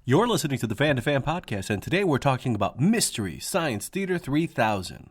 You're listening to the Fan to Fan podcast, and today we're talking about Mystery Science Theater 3000.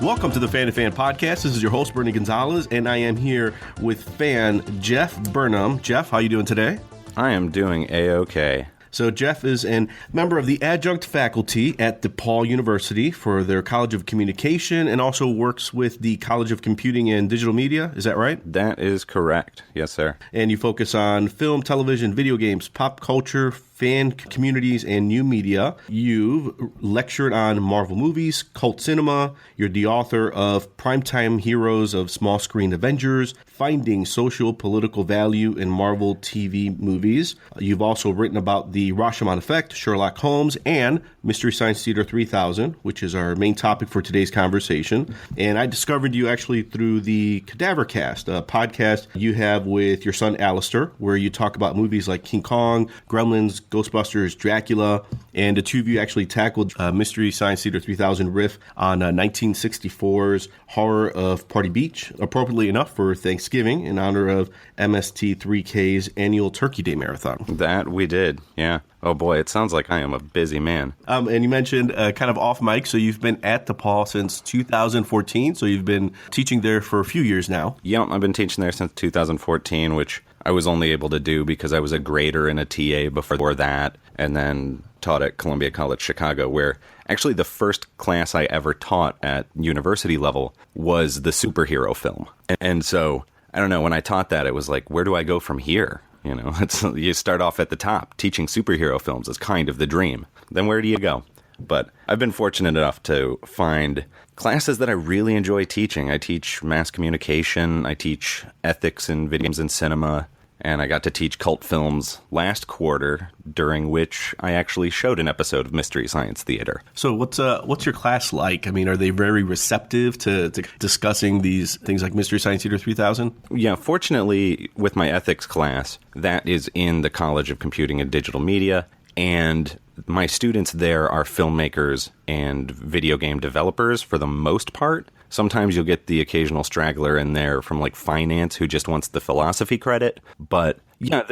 Welcome to the Fan to Fan podcast. This is your host, Bernie Gonzalez, and I am here with fan Jeff Burnham. Jeff, how are you doing today? I am doing A-OK. So Jeff is a member of the adjunct faculty at DePaul University for their College of Communication and also works with the College of Computing and Digital Media. Is that right? That is correct. Yes, sir. And you focus on film, television, video games, pop culture, fan communities, and new media. You've lectured on Marvel movies, cult cinema. You're the author of Primetime Heroes of Small Screen Avengers, Finding Social Political Value in Marvel TV Movies. You've also written about the Rashomon Effect, Sherlock Holmes, and Mystery Science Theater 3000, which is our main topic for today's conversation. And I discovered you actually through the Cadaver Cast, a podcast you have with your son Alistair, where you talk about movies like King Kong, Gremlins, Ghostbusters, Dracula, and the two of you actually tackled Mystery Science Theater 3000 riff on 1964's Horror of Party Beach, appropriately enough for Thanksgiving in honor of MST3K's annual Turkey Day Marathon. That we did, yeah. Oh boy, it sounds like I am a busy man. And you mentioned kind of off mic, so you've been at DePaul since 2014, so you've been teaching there for a few years now. Yep, I've been teaching there since 2014, which I was only able to do because I was a grader and a TA before that, and then taught at Columbia College Chicago, where actually the first class I ever taught at university level was the superhero film. And so, I don't know, when I taught that, it was like, where do I go from here? You know, you start off at the top. Teaching superhero films is kind of the dream. Then where do you go? But I've been fortunate enough to find classes that I really enjoy teaching. I teach mass communication. I teach ethics in video games and cinema. And I got to teach cult films last quarter, during which I actually showed an episode of Mystery Science Theater. So what's your class like? I mean, are they very receptive to discussing these things like Mystery Science Theater 3000? Yeah, fortunately, with my ethics class, that is in the College of Computing and Digital Media, and my students there are filmmakers and video game developers for the most part. Sometimes you'll get the occasional straggler in there from like finance who just wants the philosophy credit. But yeah,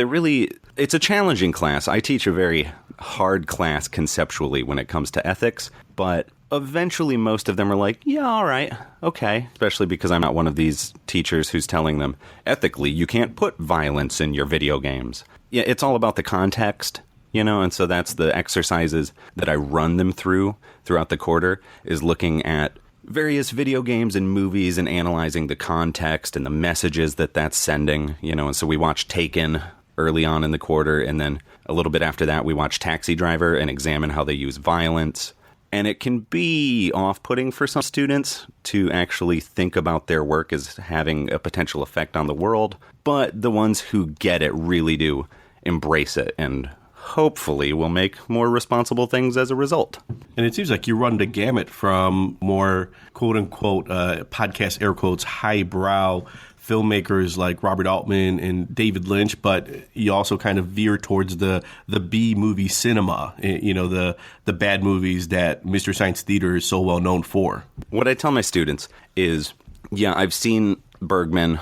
it's a challenging class. I teach a very hard class conceptually when it comes to ethics, but eventually most of them are like, yeah, all right, okay. Especially because I'm not one of these teachers who's telling them, ethically, you can't put violence in your video games. Yeah, it's all about the context. You know, and so that's the exercises that I run them throughout the quarter, is looking at various video games and movies and analyzing the context and the messages that that's sending, you know. And so we watch Taken early on in the quarter, and then a little bit after that we watch Taxi Driver and examine how they use violence. And it can be off-putting for some students to actually think about their work as having a potential effect on the world, but the ones who get it really do embrace it and hopefully we'll make more responsible things as a result. And it seems like you run the gamut from more quote-unquote, podcast air quotes, highbrow filmmakers like Robert Altman and David Lynch, but you also kind of veer towards the B-movie cinema, you know, the bad movies that Mystery Science Theater is so well known for. What I tell my students is, yeah, I've seen Bergman,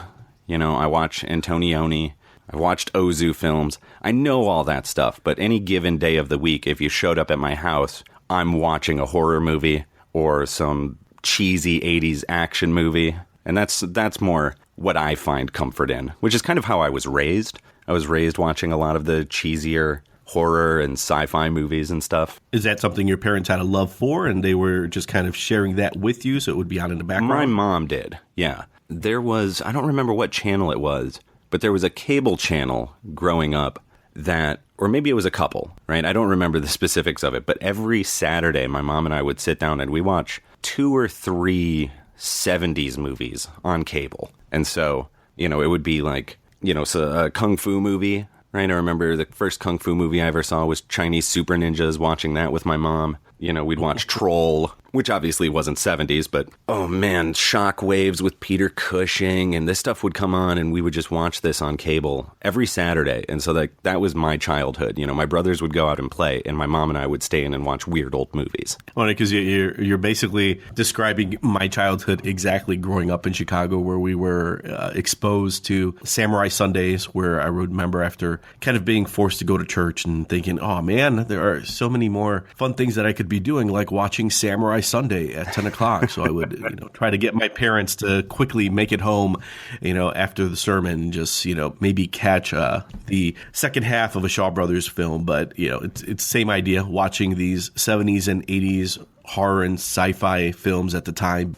you know, I watch Antonioni, I've watched Ozu films. I know all that stuff, but any given day of the week, if you showed up at my house, I'm watching a horror movie or some cheesy 80s action movie. And that's more what I find comfort in, which is kind of how I was raised. I was raised watching a lot of the cheesier horror and sci-fi movies and stuff. Is that something your parents had a love for, and they were just kind of sharing that with you so it would be on in the background? My mom did, yeah. There was, I don't remember what channel it was, but there was a cable channel growing up that, or maybe it was a couple, right? I don't remember the specifics of it, but every Saturday, my mom and I would sit down and we watch 2 or 3 70s movies on cable. And so, you know, it would be like, you know, so a kung fu movie, right? I remember the first kung fu movie I ever saw was Chinese Super Ninjas, watching that with my mom. You know, we'd watch Troll. which obviously wasn't 70s, but oh man, Shockwaves with Peter Cushing, and this stuff would come on, and we would just watch this on cable every Saturday. And so that was my childhood. You know, my brothers would go out and play, and my mom and I would stay in and watch weird old movies. Well, because you're basically describing my childhood exactly, growing up in Chicago, where we were exposed to Samurai Sundays, where I remember after kind of being forced to go to church and thinking, oh man, there are so many more fun things that I could be doing, like watching Samurai Sunday at 10 o'clock. So I would try to get my parents to quickly make it home, after the sermon, and just, maybe catch the second half of a Shaw Brothers film. But, it's the same idea, watching these 70s and 80s horror and sci-fi films at the time.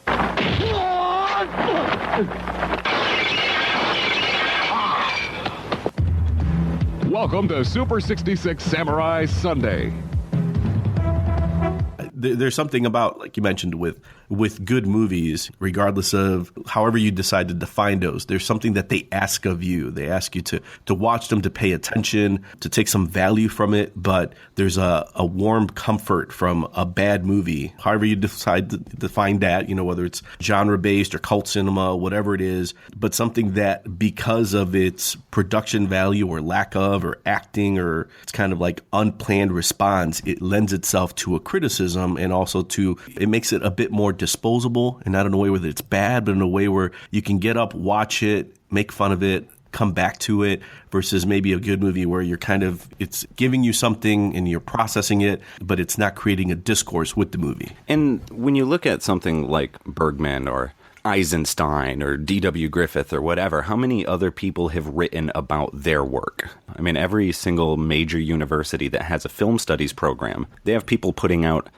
Welcome to Super 66 Samurai Sunday. There's something about, like you mentioned, with good movies, regardless of however you decide to define those, there's something that they ask of you. They ask you to watch them, to pay attention, to take some value from it. But there's a warm comfort from a bad movie. However you decide to define that, whether it's genre-based or cult cinema, whatever it is, but something that, because of its production value or lack of, or acting, or it's kind of like unplanned response, it lends itself to a criticism, and also it makes it a bit more disposable, and not in a way where it's bad, but in a way where you can get up, watch it, make fun of it, come back to it, versus maybe a good movie where it's giving you something and you're processing it, but it's not creating a discourse with the movie. And when you look at something like Bergman or Eisenstein or D.W. Griffith or whatever, how many other people have written about their work? I mean, every single major university that has a film studies program, they have people putting out,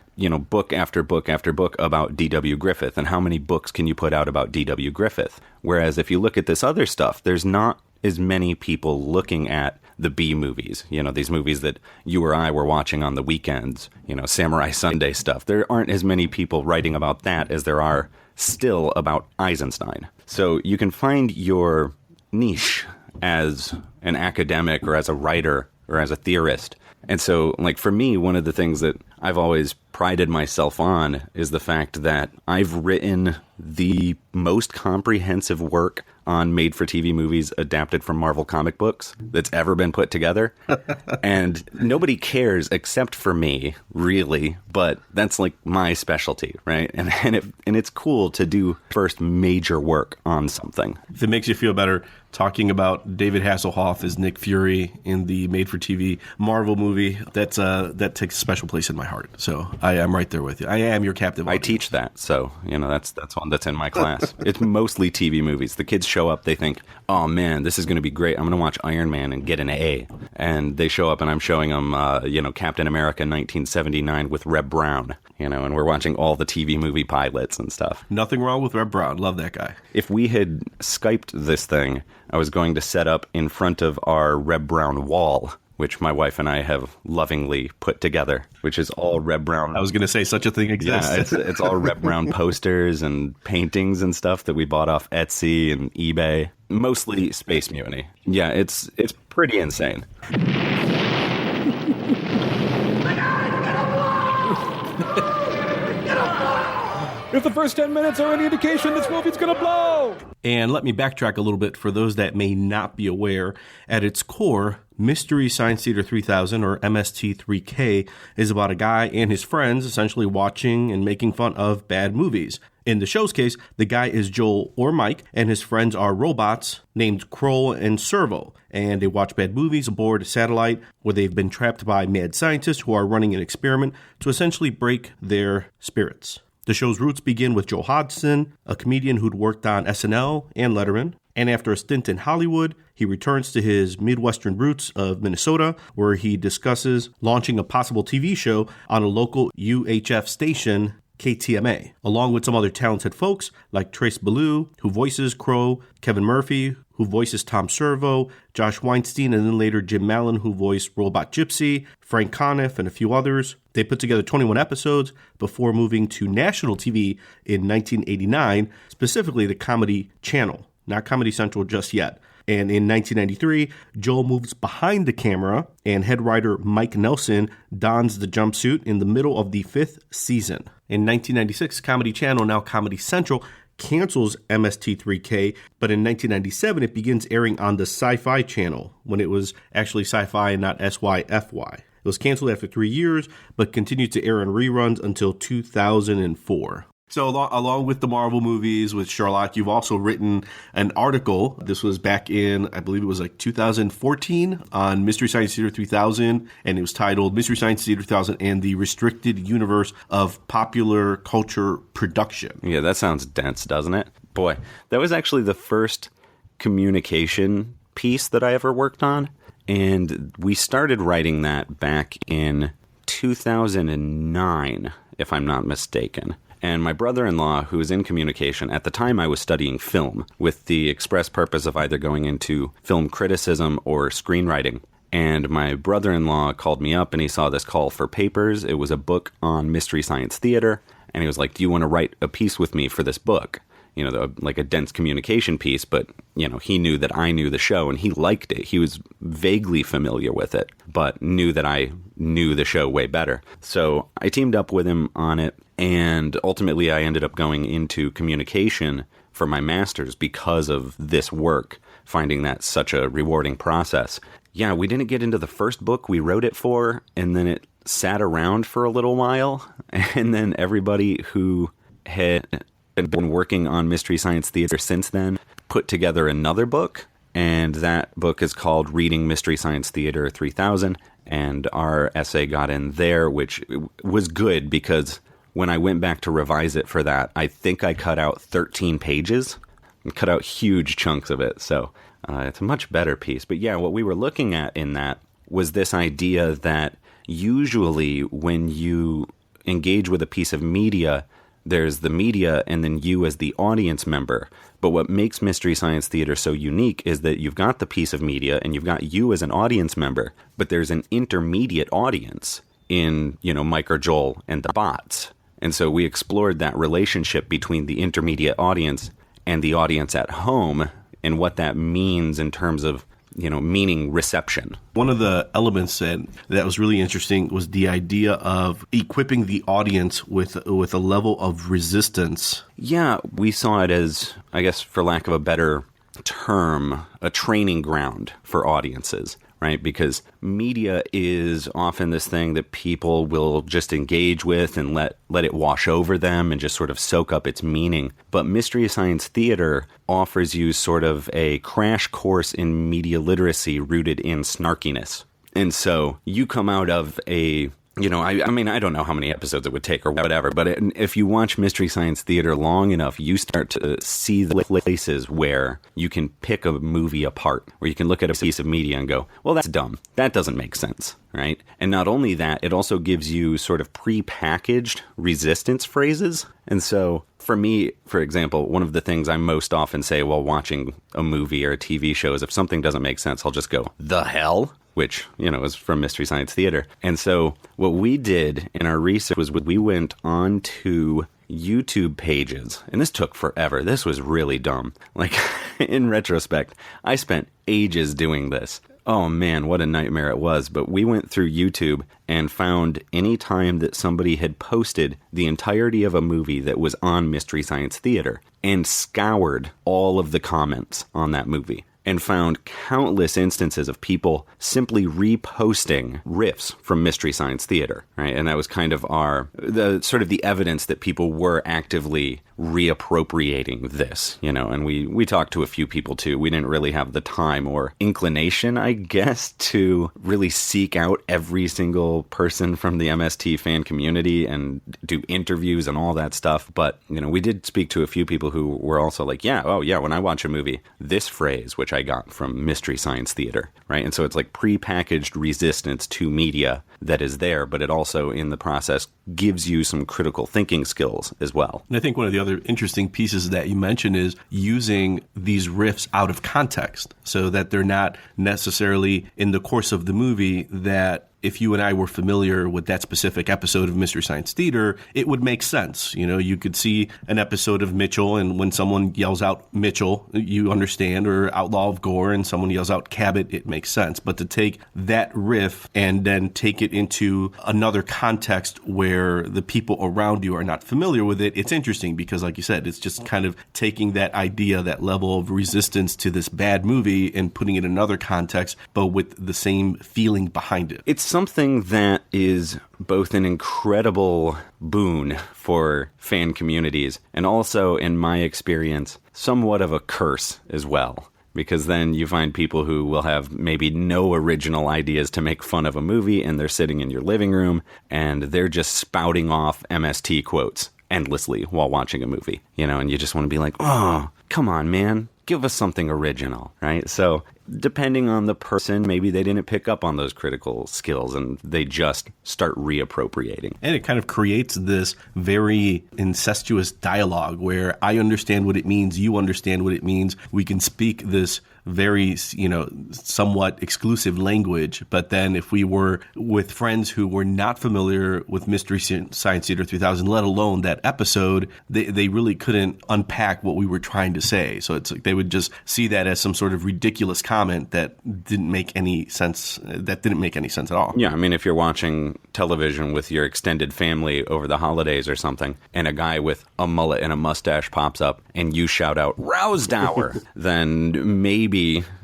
book after book after book about D.W. Griffith. And how many books can you put out about D.W. Griffith? Whereas if you look at this other stuff, there's not as many people looking at the B movies, these movies that you or I were watching on the weekends, Samurai Sunday stuff. There aren't as many people writing about that as there are still about Eisenstein. So you can find your niche as an academic or as a writer or as a theorist. And so, like, for me, one of the things that I've always prided myself on is the fact that I've written the most comprehensive work on made-for-TV movies adapted from Marvel comic books that's ever been put together. And nobody cares except for me, really, but that's like my specialty, right? And it's cool to do first major work on something. If it makes you feel better, talking about David Hasselhoff as Nick Fury in the made-for-TV Marvel movie, that takes a special place in my heart. So I'm right there with you. I am your captive audience. I teach that, so that's one that's in my class. It's mostly TV movies. The kids show up, they think, oh man, this is going to be great. I'm going to watch Iron Man and get an A. And they show up and I'm showing them, Captain America 1979 with Reb Brown, and we're watching all the TV movie pilots and stuff. Nothing wrong with Reb Brown. Love that guy. If we had Skyped this thing, I was going to set up in front of our Reb Brown wall, which my wife and I have lovingly put together, which is all Reb Brown. I was going to say such a thing exists. Yeah, it's all Reb Brown posters and paintings and stuff that we bought off Etsy and eBay. Mostly Space Mutiny. Yeah, it's pretty insane. If the first 10 minutes are any indication, this movie's gonna blow! And let me backtrack a little bit for those that may not be aware. At its core, Mystery Science Theater 3000, or MST3K, is about a guy and his friends essentially watching and making fun of bad movies. In the show's case, the guy is Joel or Mike, and his friends are robots named Kroll and Servo. And they watch bad movies aboard a satellite where they've been trapped by mad scientists who are running an experiment to essentially break their spirits. The show's roots begin with Joe Hodgson, a comedian who'd worked on SNL and Letterman, and after a stint in Hollywood, he returns to his Midwestern roots of Minnesota, where he discusses launching a possible TV show on a local UHF station, KTMA, along with some other talented folks like Trace Ballou, who voices Crow, Kevin Murphy, who voices Tom Servo, Josh Weinstein, and then later Jim Mallon, who voiced Robot Gypsy, Frank Conniff, and a few others. They put together 21 episodes before moving to national TV in 1989, specifically the Comedy Channel, not Comedy Central just yet. And in 1993, Joel moves behind the camera, and head writer Mike Nelson dons the jumpsuit in the middle of the 5th season. In 1996, Comedy Channel, now Comedy Central, cancels MST3K, but in 1997, it begins airing on the Sci-Fi Channel, when it was actually Sci-Fi and not SYFY. It was canceled after 3 years, but continued to air in reruns until 2004. So along with the Marvel movies, with Sherlock, you've also written an article. This was back in, I believe it was like 2014 on Mystery Science Theater 3000, and it was titled Mystery Science Theater 3000 and the Restricted Universe of Popular Culture Production. Yeah, that sounds dense, doesn't it? Boy, that was actually the first communication piece that I ever worked on, and we started writing that back in 2009, if I'm not mistaken. And my brother-in-law, who was in communication, at the time I was studying film, with the express purpose of either going into film criticism or screenwriting. And my brother-in-law called me up and he saw this call for papers. It was a book on Mystery Science Theater. And he was like, do you want to write a piece with me for this book? You know, like a dense communication piece, but, you know, he knew that I knew the show and he liked it. He was vaguely familiar with it, but knew that I knew the show way better. So I teamed up with him on it. And ultimately, I ended up going into communication for my master's because of this work, finding that such a rewarding process. Yeah, we didn't get into the first book we wrote it for, and then it sat around for a little while. And then everybody who had been working on Mystery Science Theater since then put together another book. And that book is called Reading Mystery Science Theater 3000. And our essay got in there, which was good because when I went back to revise it for that, I think I cut out 13 pages and cut out huge chunks of it. So it's a much better piece. But yeah, what we were looking at in that was this idea that usually when you engage with a piece of media, there's the media and then you as the audience member. But what makes Mystery Science Theater so unique is that you've got the piece of media and you've got you as an audience member, but there's an intermediate audience in, you know, Mike or Joel and the bots. And so we explored that relationship between the intermediate audience and the audience at home and what that means in terms of, you know, meaning reception. One of the elements that was really interesting was the idea of equipping the audience with a level of resistance. Yeah, we saw it as, I guess, for lack of a better term, a training ground for audiences. Right? Because media is often this thing that people will just engage with and let it wash over them and just sort of soak up its meaning. But Mystery Science Theater offers you sort of a crash course in media literacy rooted in snarkiness. And so you come out of a, you know, I mean, I don't know how many episodes it would take or whatever, but if you watch Mystery Science Theater long enough, you start to see the places where you can pick a movie apart, where you can look at a piece of media and go, well, that's dumb. That doesn't make sense, right? And not only that, it also gives you sort of pre-packaged resistance phrases. And so for me, for example, one of the things I most often say while watching a movie or a TV show is if something doesn't make sense, I'll just go, the hell? Which, you know, is from Mystery Science Theater. And so what we did in our research was we went on to YouTube pages, and this took forever. This was really dumb. Like, in retrospect, I spent ages doing this. Oh man, what a nightmare it was. But we went through YouTube and found any time that somebody had posted the entirety of a movie that was on Mystery Science Theater and scoured all of the comments on that movie. And found countless instances of people simply reposting riffs from Mystery Science Theater, right? And that was kind of the evidence that people were actively reappropriating this, you know, and we talked to a few people too. We didn't really have the time or inclination, I guess, to really seek out every single person from the MST fan community and do interviews and all that stuff. But, you know, we did speak to a few people who were also like, when I watch a movie, this phrase, which I got from Mystery Science Theater, right? And so it's like pre-packaged resistance to media that is there, but it also in the process gives you some critical thinking skills as well. And I think one of the other interesting pieces that you mentioned is using these riffs out of context so that they're not necessarily in the course of the movie that if you and I were familiar with that specific episode of Mystery Science Theater, it would make sense. You know, you could see an episode of Mitchell, and when someone yells out Mitchell, you understand, or Outlaw of Gore, and someone yells out Cabot, it makes sense. But to take that riff and then take it into another context where the people around you are not familiar with it, it's interesting because, like you said, it's just kind of taking that idea, that level of resistance to this bad movie and putting it in another context, but with the same feeling behind it. It's something that is both an incredible boon for fan communities and also, in my experience, somewhat of a curse as well. Because then you find people who will have maybe no original ideas to make fun of a movie, and they're sitting in your living room and they're just spouting off MST quotes endlessly while watching a movie, you know, and you just want to be like, oh, come on, man, give us something original, right? So depending on the person, maybe they didn't pick up on those critical skills and they just start reappropriating. And it kind of creates this very incestuous dialogue where I understand what it means, you understand what it means. We can speak this very, you know, somewhat exclusive language. But then if we were with friends who were not familiar with Mystery Science Theater 3000, let alone that episode, they really couldn't unpack what we were trying to say. So it's like they would just see that as some sort of ridiculous comment that didn't make any sense. That didn't make any sense at all. Yeah, I mean, if you're watching television with your extended family over the holidays or something, and a guy with a mullet and a mustache pops up, and you shout out "Rousdower," then maybe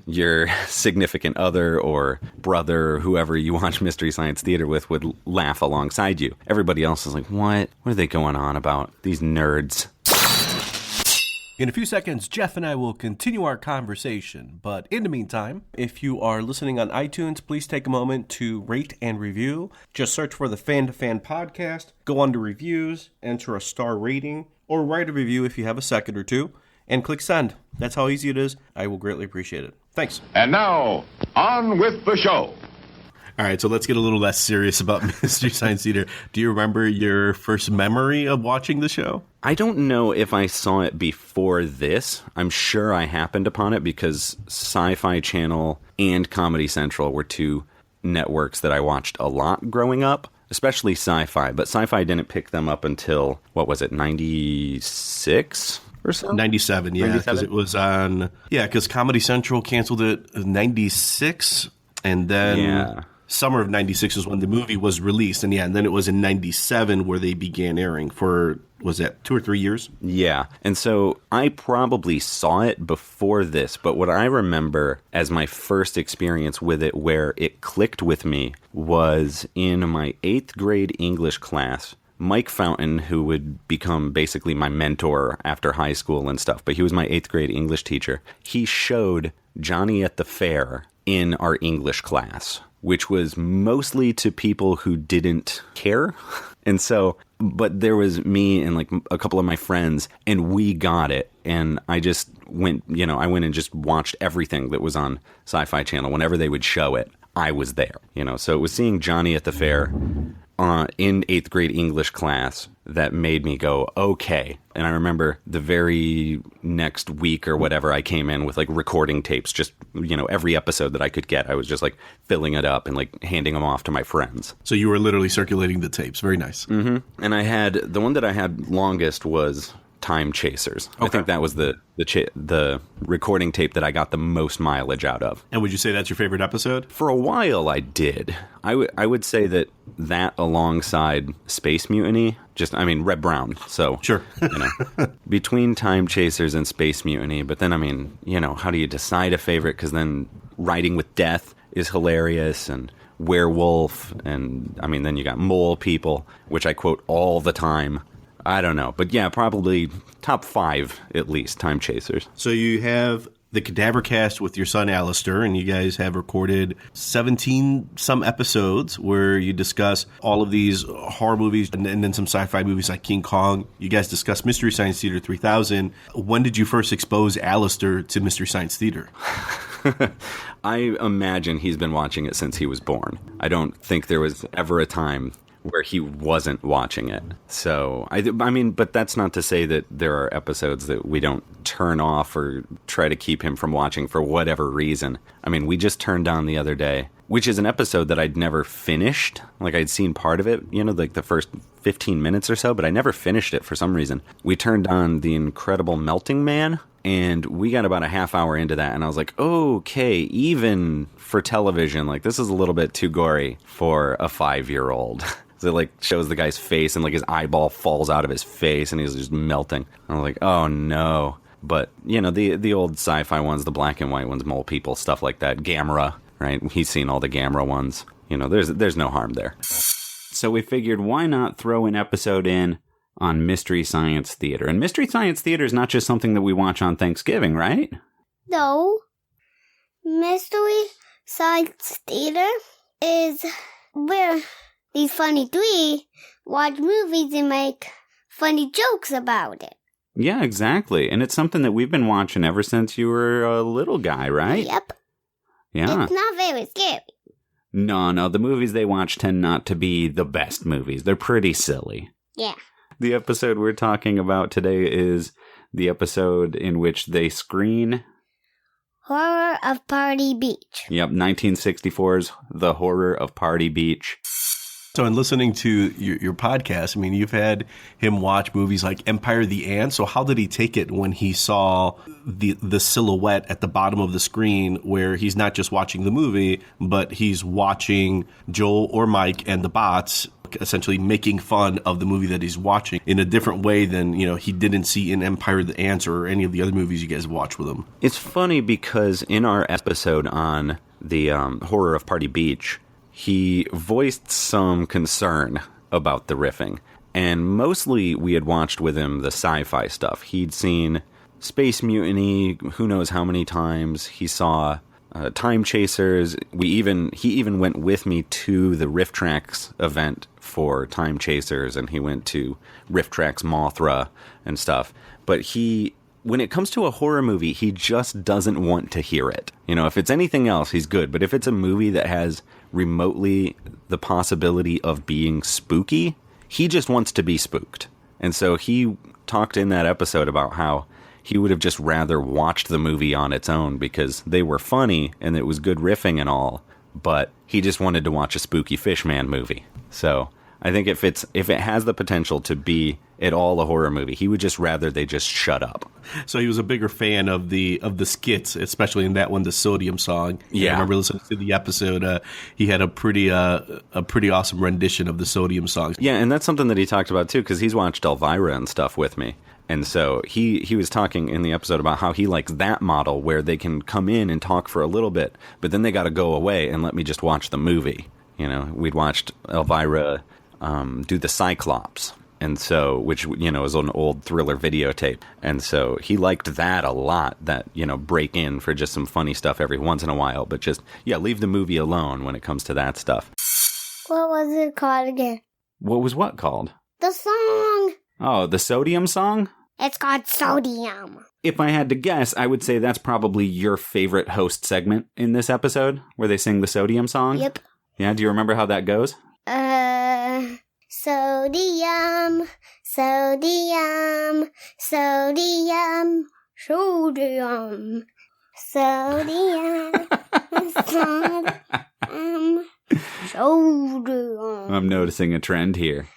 your significant other or brother or whoever you watch Mystery Science Theater with would laugh alongside you. Everybody else is like, what? What are they going on about? These nerds. In a few seconds, Jeff and I will continue our conversation. But in the meantime, if you are listening on iTunes, please take a moment to rate and review. Just search for the Fan to Fan podcast, go under reviews, enter a star rating, or write a review if you have a second or two, and click send. That's how easy it is. I will greatly appreciate it. Thanks. And now, on with the show. All right, so let's get a little less serious about Mystery Science Theater. Do you remember your first memory of watching the show? I don't know if I saw it before this. I'm sure I happened upon it because Sci-Fi Channel and Comedy Central were two networks that I watched a lot growing up, especially Sci-Fi. But Sci-Fi didn't pick them up until, what was it, 96? Or so? 97, yeah, because it was on, because Comedy Central canceled it in 96, and then summer of 96 is when the movie was released, and and then it was in 97 where they began airing for, was that 2 or 3 years? Yeah, and so I probably saw it before this, but what I remember as my first experience with it where it clicked with me was in my 8th grade English class. Mike Fountain, who would become basically my mentor after high school and stuff, but he was my 8th grade English teacher. He showed Johnny at the Fair in our English class, which was mostly to people who didn't care. And so, but there was me and like a couple of my friends, and we got it. And I just went, I went and just watched everything that was on Sci-Fi Channel. Whenever they would show it, I was there, So it was seeing Johnny at the Fair in 8th grade English class that made me go, okay. And I remember the very next week or whatever, I came in with like recording tapes, just, every episode that I could get. I was just like filling it up and like handing them off to my friends. So you were literally circulating the tapes. Very nice. Mm-hmm. And I had, the one that I had longest was Time Chasers. Okay. I think that was the recording tape that I got the most mileage out of. And would you say that's your favorite episode? For a while, I did. I would say that alongside Space Mutiny, Red Brown. So sure, between Time Chasers and Space Mutiny. But then, how do you decide a favorite? Because then Riding with Death is hilarious, and Werewolf, and then you got Mole People, which I quote all the time. I don't know. But yeah, probably top 5, at least, Time Chasers. So you have the Cadaver Cast with your son, Alistair, and you guys have recorded 17-some episodes where you discuss all of these horror movies and then some sci-fi movies like King Kong. You guys discuss Mystery Science Theater 3000. When did you first expose Alistair to Mystery Science Theater? I imagine he's been watching it since he was born. I don't think there was ever a time where he wasn't watching it. So, but that's not to say that there are episodes that we don't turn off or try to keep him from watching for whatever reason. We just turned on the other day which is an episode that I'd never finished. Like, I'd seen part of it, you know, like the first 15 minutes or so, but I never finished it for some reason. We turned on The Incredible Melting Man, and we got about a half hour into that, and I was like, okay, even for television, like, this is a little bit too gory for a 5-year-old. So it, like, shows the guy's face, and, like, his eyeball falls out of his face, and he's just melting. I was like, oh, no. But, you know, the old sci-fi ones, the black and white ones, Mole People, stuff like that, Gamera, right? He's seen all the Gamera ones. You know, there's no harm there. So we figured, why not throw an episode in on Mystery Science Theater? And Mystery Science Theater is not just something that we watch on Thanksgiving, right? No. Mystery Science Theater is where these funny three watch movies and make funny jokes about it. Yeah, exactly. And it's something that we've been watching ever since you were a little guy, right? Yep. Yeah. It's not very scary. No, the movies they watch tend not to be the best movies. They're pretty silly. Yeah. The episode we're talking about today is the episode in which they screen Horror of Party Beach. Yep, 1964's The Horror of Party Beach. So in listening to your podcast, I mean, you've had him watch movies like Empire of the Ant. So how did he take it when he saw the silhouette at the bottom of the screen where he's not just watching the movie, but he's watching Joel or Mike and the bots essentially making fun of the movie that he's watching in a different way than, you know, he didn't see in Empire of the Ants or any of the other movies you guys have watched with him? It's funny because in our episode on the Horror of Party Beach, he voiced some concern about the riffing. And mostly we had watched with him the sci-fi stuff. He'd seen Space Mutiny who knows how many times. He saw Time Chasers. He even went with me to the Riff Tracks event for Time Chasers, and he went to Riff Tracks Mothra and stuff. But when it comes to a horror movie, he just doesn't want to hear it. You know, if it's anything else, he's good. But if it's a movie that has remotely the possibility of being spooky, he just wants to be spooked. And so he talked in that episode about how he would have just rather watched the movie on its own because they were funny and it was good riffing and all, but he just wanted to watch a spooky Fishman movie. So I think if it has the potential to be at all a horror movie, he would just rather they just shut up. So he was a bigger fan of the skits, especially in that one, the Sodium song. Yeah, I remember listening to the episode. He had a pretty awesome rendition of the Sodium songs. Yeah, and that's something that he talked about too, because he's watched Elvira and stuff with me. And so he was talking in the episode about how he likes that model where they can come in and talk for a little bit, but then they got to go away and let me just watch the movie. You know, we'd watched Elvira do the Cyclops, and so, which, you know, is an old Thriller videotape. And so he liked that a lot, that, you know, break in for just some funny stuff every once in a while, but just, yeah, leave the movie alone when it comes to that stuff. What was it called again? What was what called? The song. Oh, the Sodium song? It's called Sodium. If I had to guess, I would say that's probably your favorite host segment in this episode, where they sing the Sodium song? Yep. Yeah, do you remember how that goes? Sodium, sodium, sodium, sodium, sodium, sodium. I'm noticing a trend here.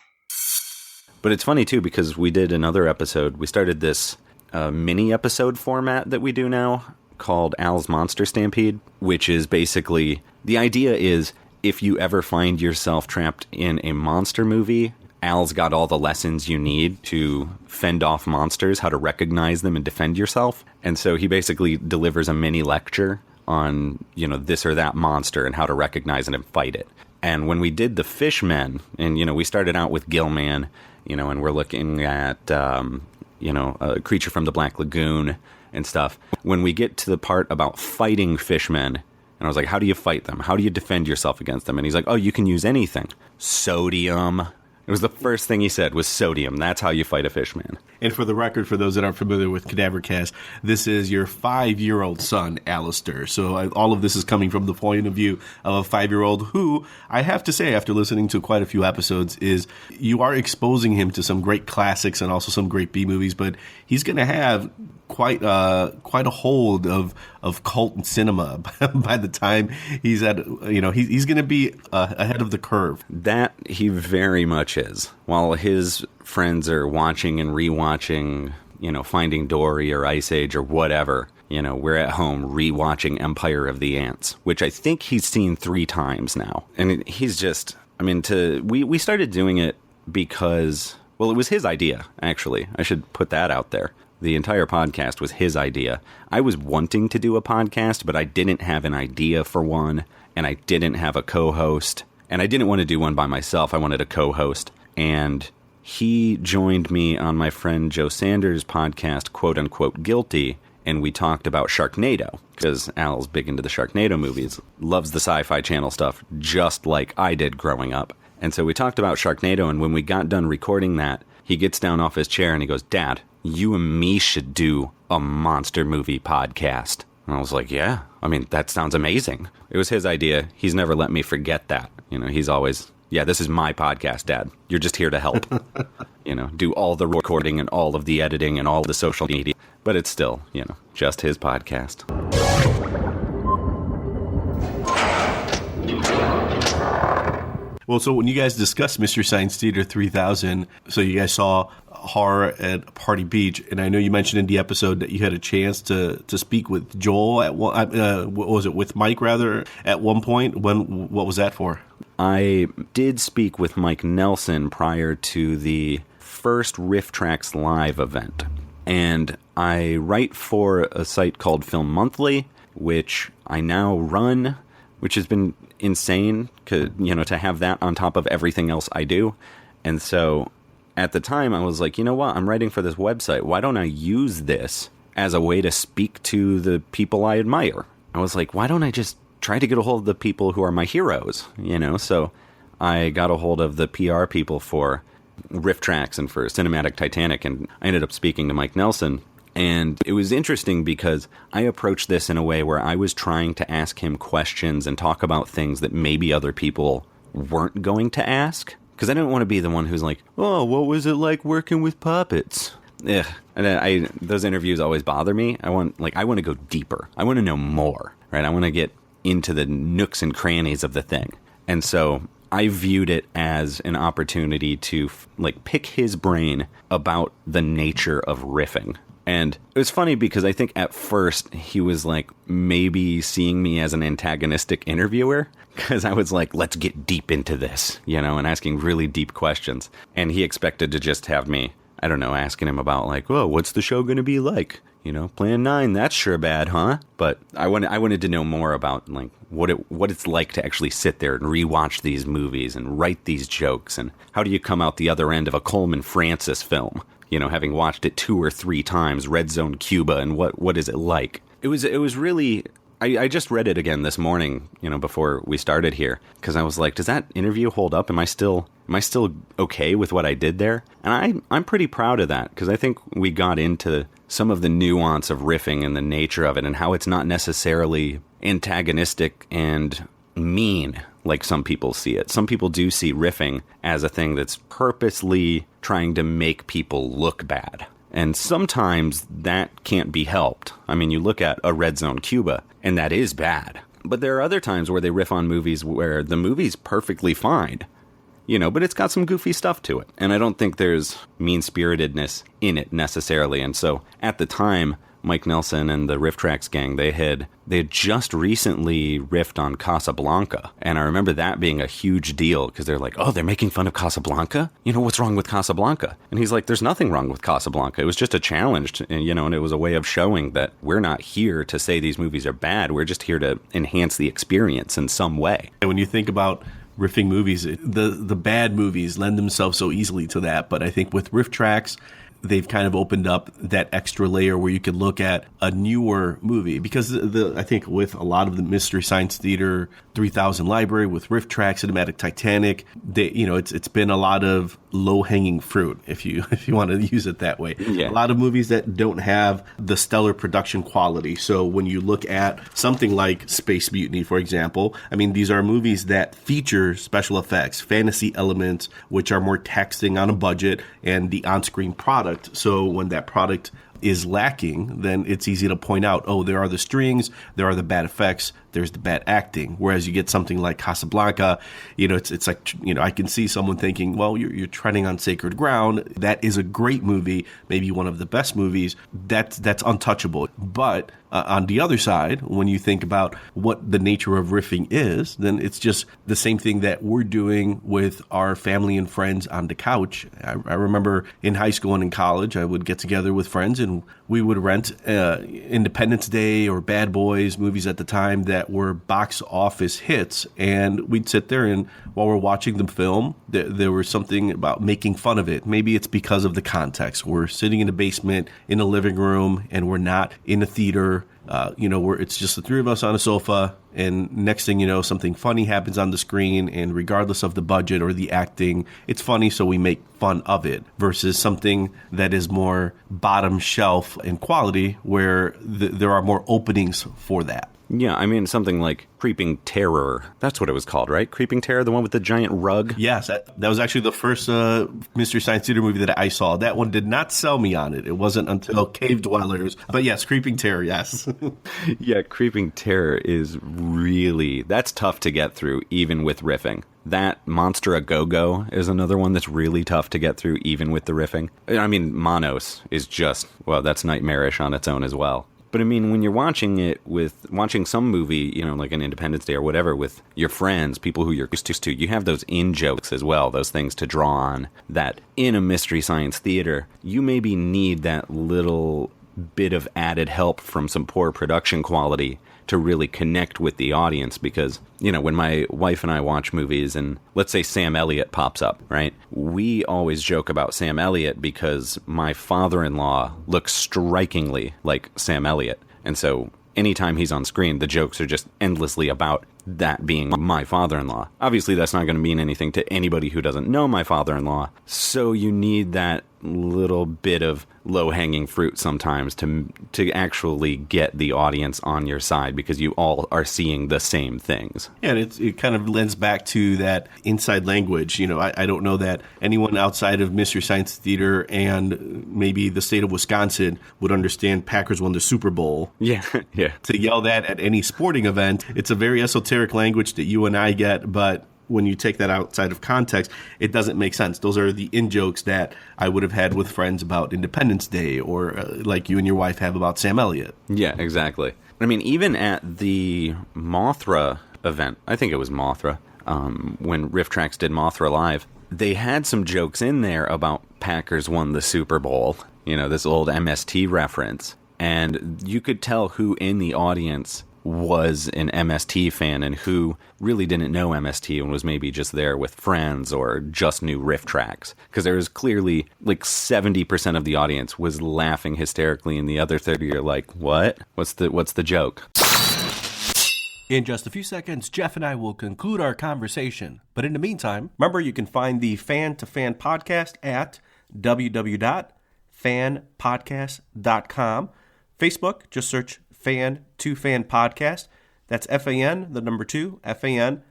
But it's funny, too, because we did another episode. We started this mini episode format that we do now called Al's Monster Stampede, which is basically, the idea is, if you ever find yourself trapped in a monster movie, Al's got all the lessons you need to fend off monsters, how to recognize them and defend yourself. And so he basically delivers a mini lecture on, you know, this or that monster and how to recognize it and fight it. And when we did the Fishmen, and, you know, we started out with Gillman, you know, and we're looking at, you know, a creature from the Black Lagoon and stuff. When we get to the part about fighting fishmen, and I was like, how do you fight them? How do you defend yourself against them? And he's like, oh, you can use anything. Sodium. It was the first thing he said was sodium. That's how you fight a fish man. And for the record, for those that aren't familiar with Cadaver Cast, this is your 5-year-old son, Alistair. So all of this is coming from the point of view of a 5-year-old who, I have to say, after listening to quite a few episodes, is you are exposing him to some great classics and also some great B movies, but he's going to have quite a hold of cult cinema by the time he's at, he's going to be ahead of the curve. That he very much is. While his friends are watching and rewatching, Finding Dory or Ice Age or whatever, we're at home rewatching Empire of the Ants, which I think he's seen 3 times now. And he's just, we started doing it because, well, it was his idea, actually. I should put that out there. The entire podcast was his idea. I was wanting to do a podcast, but I didn't have an idea for one, and I didn't have a co-host, and I didn't want to do one by myself. I wanted a co-host, and he joined me on my friend Joe Sanders' podcast, Quote Unquote Guilty, and we talked about Sharknado, because Al's big into the Sharknado movies, loves the Sci-Fi Channel stuff, just like I did growing up. And so we talked about Sharknado, and when we got done recording that, he gets down off his chair and he goes, "Dad, you and me should do a monster movie podcast." And I was like, yeah, that sounds amazing. It was his idea. He's never let me forget that. He's always, yeah, this is my podcast, Dad. You're just here to help. Do all the recording and all of the editing and all the social media. But it's still, just his podcast. Well, so when you guys discussed Mystery Science Theater 3000, so you guys saw horror at Party Beach, and I know you mentioned in the episode that you had a chance to speak with Joel at one, what was it, with Mike rather, at one point. What was that for? I did speak with Mike Nelson prior to the first Riff Tracks Live event, and I write for a site called Film Monthly, which I now run, which has been insane, to have that on top of everything else I do. And so at the time I was like, you know what, I'm writing for this website. Why don't I use this as a way to speak to the people I admire? I was like, why don't I just try to get a hold of the people who are my heroes? So I got a hold of the PR people for Riff Tracks and for Cinematic Titanic, and I ended up speaking to Mike Nelson. And it was interesting because I approached this in a way where I was trying to ask him questions and talk about things that maybe other people weren't going to ask. Because I didn't want to be the one who's like, oh, what was it like working with puppets? Ugh. And those interviews always bother me. I want to go deeper. I want to know more, right? I want to get into the nooks and crannies of the thing. And so I viewed it as an opportunity to pick his brain about the nature of riffing. And it was funny because I think at first he was maybe seeing me as an antagonistic interviewer, because I was like, let's get deep into this, and asking really deep questions. And he expected to just have me, I don't know, asking him about oh, what's the show going to be like? Plan 9, that's sure bad, huh? But I wanted to know more about what it's like to actually sit there and rewatch these movies and write these jokes, and how do you come out the other end of a Coleman Francis film? Having watched it 2 or 3 times, Red Zone Cuba, and what is it like? It was really, I just read it again this morning, before we started here, because I was like, does that interview hold up? Am I still okay with what I did there? And I'm pretty proud of that, because I think we got into some of the nuance of riffing and the nature of it, and how it's not necessarily antagonistic and mean like some people see it. Some people do see riffing as a thing that's purposely trying to make people look bad. And sometimes that can't be helped. You look at a Red Zone Cuba, and that is bad. But there are other times where they riff on movies where the movie's perfectly fine, but it's got some goofy stuff to it. And I don't think there's mean-spiritedness in it necessarily. And so at the time, Mike Nelson and the Riff Tracks gang, they had just recently riffed on Casablanca. And I remember that being a huge deal, because they're like, oh, they're making fun of Casablanca? What's wrong with Casablanca? And he's like, there's nothing wrong with Casablanca. It was just a challenge, and it was a way of showing that we're not here to say these movies are bad. We're just here to enhance the experience in some way. When you think about riffing movies, the bad movies lend themselves so easily to that. But I think with Riff Tracks, they've kind of opened up that extra layer where you could look at a newer movie. Because I think with a lot of the Mystery Science Theater 3000 library, with Riff Track, Cinematic Titanic, it's been a lot of low-hanging fruit, if you want to use it that way. Yeah. A lot of movies that don't have the stellar production quality. So when you look at something like Space Mutiny, for example, I mean, these are movies that feature special effects, fantasy elements, which are more taxing on a budget, and the on-screen product. So when that product is lacking, then it's easy to point out, oh, there are the strings, there are the bad effects, there's the bad acting. Whereas you get something like Casablanca, it's like, I can see someone thinking, well, you're treading on sacred ground. That is a great movie, maybe one of the best movies. That's untouchable. But on the other side, when you think about what the nature of riffing is, then it's just the same thing that we're doing with our family and friends on the couch. I remember in high school and in college, I would get together with friends and we would rent Independence Day or Bad Boys movies at the time that were box office hits, and we'd sit there and while we're watching the film, there was something about making fun of it. Maybe it's because of the context. We're sitting in a basement in a living room and we're not in a theater. Where it's just the three of us on a sofa, and next thing you know, something funny happens on the screen, and regardless of the budget or the acting, it's funny, so we make fun of it, versus something that is more bottom shelf in quality, where there are more openings for that. Yeah, I mean, something like Creeping Terror. That's what it was called, right? Creeping Terror, the one with the giant rug? Yes, that was actually the first Mystery Science Theater movie that I saw. That one did not sell me on it. It wasn't until Cave Dwellers. But yes, Creeping Terror, yes. Yeah, Creeping Terror is really... That's tough to get through, even with riffing. That Monster A Go-Go is another one that's really tough to get through, even with the riffing. I mean, Monos is just... Well, that's nightmarish on its own as well. But I mean, when you're watching some movie, like an Independence Day or whatever, with your friends, people who you're used to, you have those in-jokes as well, those things to draw on, that in a Mystery Science Theater, you maybe need that little bit of added help from some poor production quality to really connect with the audience. Because, when my wife and I watch movies and let's say Sam Elliott pops up, right? We always joke about Sam Elliott because my father-in-law looks strikingly like Sam Elliott. And so anytime he's on screen, the jokes are just endlessly about that being my father-in-law. Obviously, that's not going to mean anything to anybody who doesn't know my father-in-law. So you need that little bit of low-hanging fruit sometimes to actually get the audience on your side, because you all are seeing the same things. Yeah, and it kind of lends back to that inside language. I don't know that anyone outside of Mystery Science Theater and maybe the state of Wisconsin would understand Packers won the Super Bowl. Yeah, yeah. To yell that at any sporting event, it's a very esoteric language that you and I get, but when you take that outside of context, it doesn't make sense. Those are the in-jokes that I would have had with friends about Independence Day, or like you and your wife have about Sam Elliott. Yeah, exactly. I mean, even at the Mothra event, I think it was Mothra, when Riff Tracks did Mothra Live, they had some jokes in there about Packers won the Super Bowl, this old MST reference. And you could tell who in the audience was an MST fan and who really didn't know MST and was maybe just there with friends or just knew Riff Tracks. Because there was clearly like 70% of the audience was laughing hysterically, and the other 30 are like, what? What's the joke? In just a few seconds, Jeff and I will conclude our conversation. But in the meantime, remember, you can find the Fan to Fan podcast at www.fanpodcast.com. Facebook, just search Fan to Fan Podcast. That's FAN, the number 2, FAN,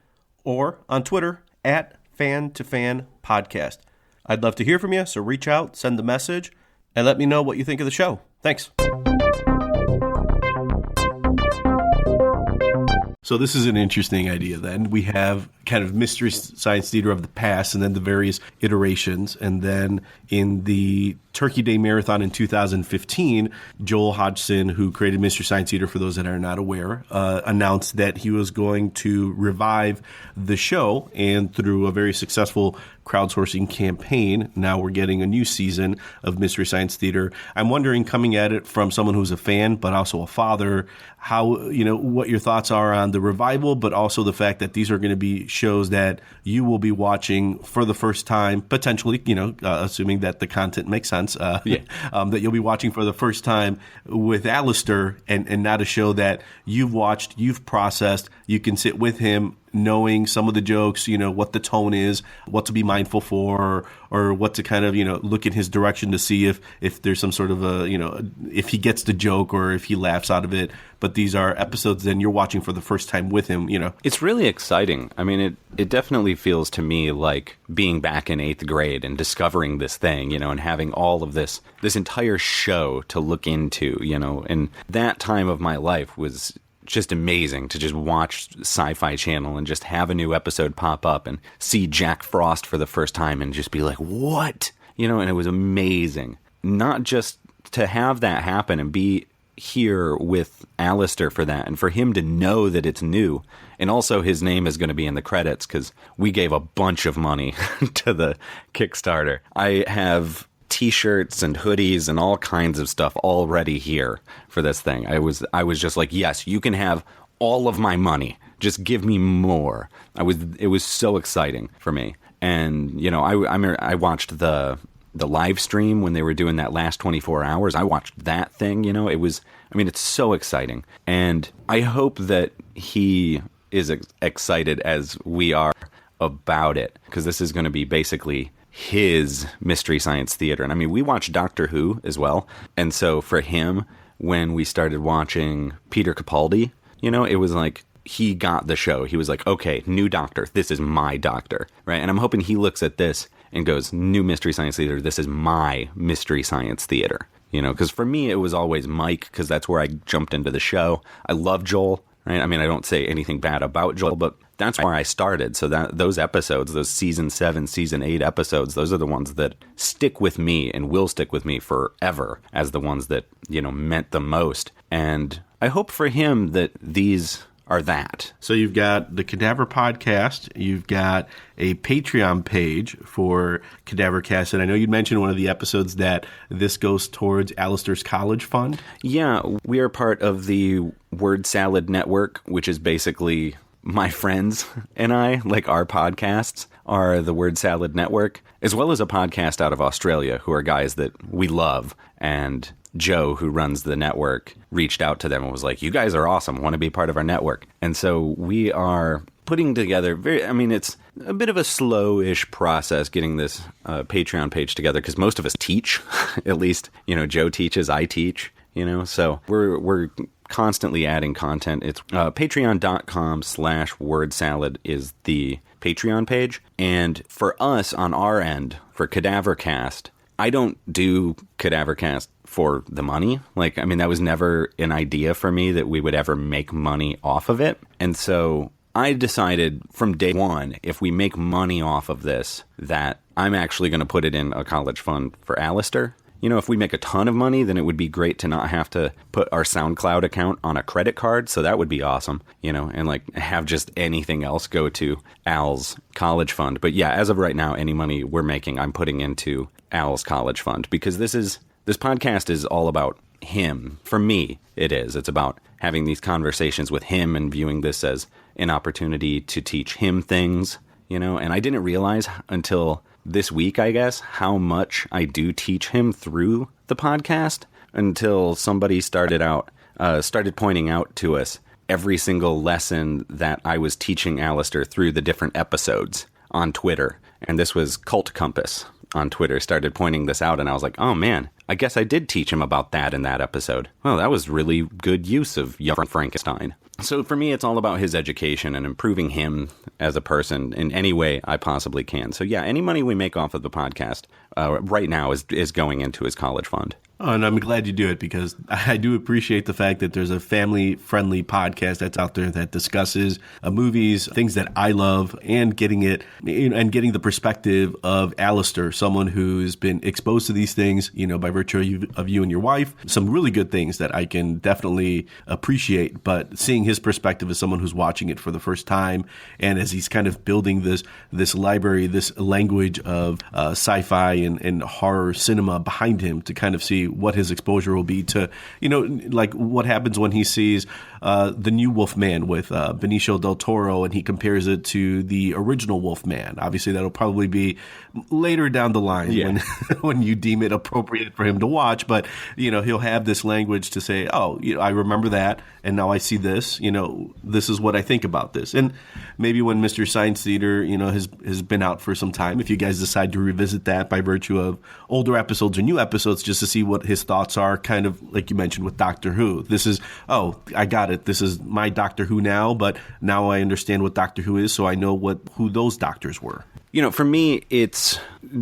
or on Twitter at Fan to Fan Podcast. I'd love to hear from you, so reach out, send a message, and let me know what you think of the show. Thanks. So this is an interesting idea then. We have kind of Mystery Science Theater of the past, and then the various iterations. And then in the Turkey Day Marathon in 2015, Joel Hodgson, who created Mystery Science Theater, for those that are not aware, announced that he was going to revive the show. And through a very successful crowdsourcing campaign. Now we're getting a new season of Mystery Science Theater. I'm wondering, coming at it from someone who's a fan, but also a father, how, what your thoughts are on the revival, but also the fact that these are going to be shows that you will be watching for the first time, potentially, assuming that the content makes sense, that you'll be watching for the first time with Alistair, and not a show that you've watched, you've processed, you can sit with him knowing some of the jokes, what the tone is, what to be mindful for, or what to kind of, look in his direction to see if there's some sort of if he gets the joke or if he laughs out of it. But these are episodes then you're watching for the first time with him, It's really exciting. I mean, it definitely feels to me like being back in 8th grade and discovering this thing, and having all of this entire show to look into, and that time of my life was just amazing to just watch Sci-Fi Channel and just have a new episode pop up and see Jack Frost for the first time and just be like, what? And it was amazing. Not just to have that happen and be here with Alistair for that, and for him to know that it's new, and also his name is going to be in the credits because we gave a bunch of money to the Kickstarter. I have T-shirts and hoodies and all kinds of stuff already here for this thing. I was just like, yes, you can have all of my money. Just give me more. It was so exciting for me. And I watched the live stream when they were doing that last 24 hours. I watched that thing. It's so exciting, and I hope that he is excited as we are about it, because this is going to be basically his Mystery Science Theater. And we watched Doctor Who as well. And so for him, when we started watching Peter Capaldi, it was like he got the show. He was like, okay, new doctor. This is my doctor, right? And I'm hoping he looks at this and goes, new Mystery Science Theater. This is my Mystery Science Theater, because for me, it was always Mike, because that's where I jumped into the show. I love Joel, right? I don't say anything bad about Joel, but that's where I started. So that those episodes, those season 7, season 8 episodes, those are the ones that stick with me and will stick with me forever as the ones that, meant the most. And I hope for him that these are that. So you've got the Cadaver Podcast, you've got a Patreon page for Cadaver Cast, and I know you mentioned one of the episodes that this goes towards Alistair's college fund. Yeah, we are part of the Word Salad Network, which is basically my friends and I, like our podcasts are the Word Salad Network, as well as a podcast out of Australia who are guys that we love. And Joe, who runs the network, reached out to them and was like, you guys are awesome, want to be part of our network. And so we are putting together it's a bit of a slow-ish process getting this Patreon page together, because most of us teach. At least, Joe teaches, I teach, so we're constantly adding content. It's patreon.com/wordsalad is the Patreon page. And for us on our end, for Cadavercast, I don't do Cadavercast for the money. That was never an idea for me that we would ever make money off of it. And so I decided from day one, if we make money off of this, that I'm actually going to put it in a college fund for Alistair. If we make a ton of money, then it would be great to not have to put our SoundCloud account on a credit card. So that would be awesome, and have just anything else go to Al's college fund. But yeah, as of right now, any money we're making, I'm putting into Al's college fund, because this podcast is all about him. For me, it is. It's about having these conversations with him and viewing this as an opportunity to teach him things, and I didn't realize until this week, I guess, how much I do teach him through the podcast, until somebody started pointing out to us every single lesson that I was teaching Alistair through the different episodes on Twitter. And this was Cult Compass on Twitter started pointing this out, and I was like, oh man, I guess I did teach him about that in that episode. Well, that was really good use of Young Frankenstein. So for me, it's all about his education and improving him as a person in any way I possibly can. So yeah, any money we make off of the podcast right now is going into his college fund. Oh, and I'm glad you do it because I do appreciate the fact that there's a family-friendly podcast that's out there that discusses movies, things that I love, and getting the perspective of Alistair, someone who's been exposed to these things, by virtue of you and your wife. Some really good things that I can definitely appreciate, but seeing his perspective as someone who's watching it for the first time, and as he's kind of building this library, this language of sci-fi and horror cinema behind him to kind of see what his exposure will be to, like what happens when he sees the new Wolfman with Benicio del Toro, and he compares it to the original Wolfman. Obviously, that'll probably be later down the line when you deem it appropriate for him to watch. But he'll have this language to say, "Oh, I remember that, and now I see this. This is what I think about this." And maybe when Mystery Science Theater, has been out for some time, if you guys decide to revisit that by virtue of older episodes or new episodes, just to see what his thoughts are, kind of like you mentioned with Doctor Who. This is, I got it. This is my Doctor Who now, but now I understand what Doctor Who is, so I know who those doctors were. For me, it's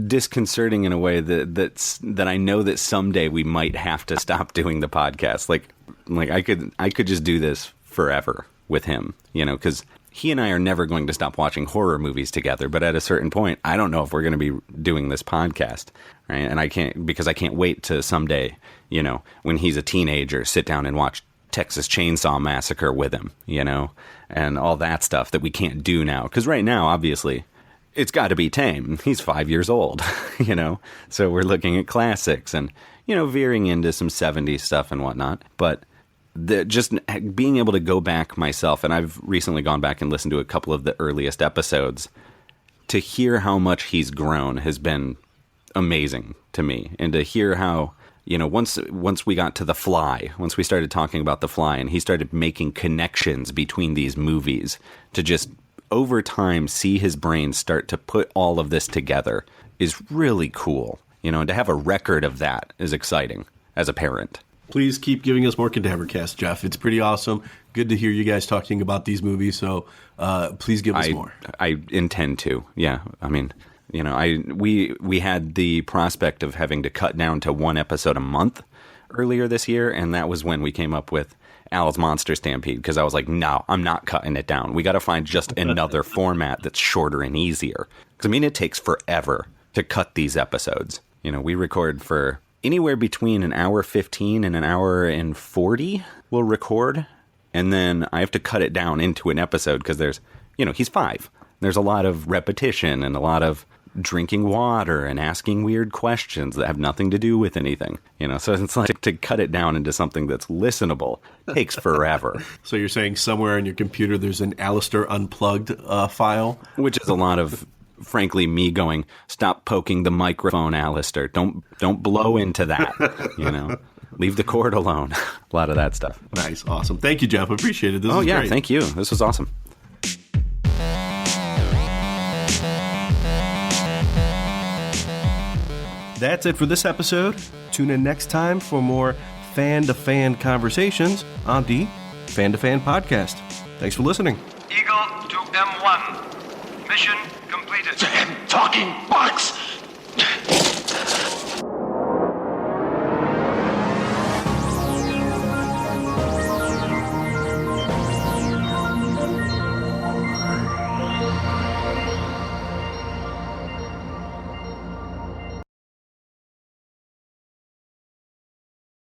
disconcerting in a way that I know that someday we might have to stop doing the podcast. Like I could just do this forever with him, because he and I are never going to stop watching horror movies together. But at a certain point, I don't know if we're going to be doing this podcast, right? And I can't wait to someday, when he's a teenager, sit down and watch Texas Chainsaw Massacre with him, and all that stuff that we can't do now. Because right now, obviously, it's got to be tame. He's 5 years old, so we're looking at classics and, veering into some 70s stuff and whatnot. But just being able to go back myself, and I've recently gone back and listened to a couple of the earliest episodes, to hear how much he's grown has been amazing to me. And to hear how, once we got to The Fly, once we started talking about The Fly and he started making connections between these movies, to just over time see his brain start to put all of this together is really cool. And to have a record of that is exciting as a parent. Please keep giving us more Cadavercast, Jeff. It's pretty awesome. Good to hear you guys talking about these movies. So please give us more. I intend to. Yeah. I mean, we had the prospect of having to cut down to one episode a month earlier this year, and that was when we came up with Al's Monster Stampede, because I was like, no, I'm not cutting it down. We got to find just another format that's shorter and easier. Because, it takes forever to cut these episodes. We record for anywhere between an hour 15 and an hour and 40 we'll record, and then I have to cut it down into an episode because there's, he's 5. There's a lot of repetition and a lot of drinking water and asking weird questions that have nothing to do with anything. So it's like to cut it down into something that's listenable takes forever. So you're saying somewhere in your computer there's an Alistair Unplugged file? Which is a lot of, frankly, me going, stop poking the microphone, Alistair. Don't blow into that, Leave the cord alone. A lot of that stuff. Nice. Awesome. Thank you, Jeff. Appreciate it. This is great. Thank you. This was awesome. That's it for this episode. Tune in next time for more fan-to-fan conversations on the Fan-to-Fan podcast. Thanks for listening. Eagle to M1. Mission completed. Damn talking box!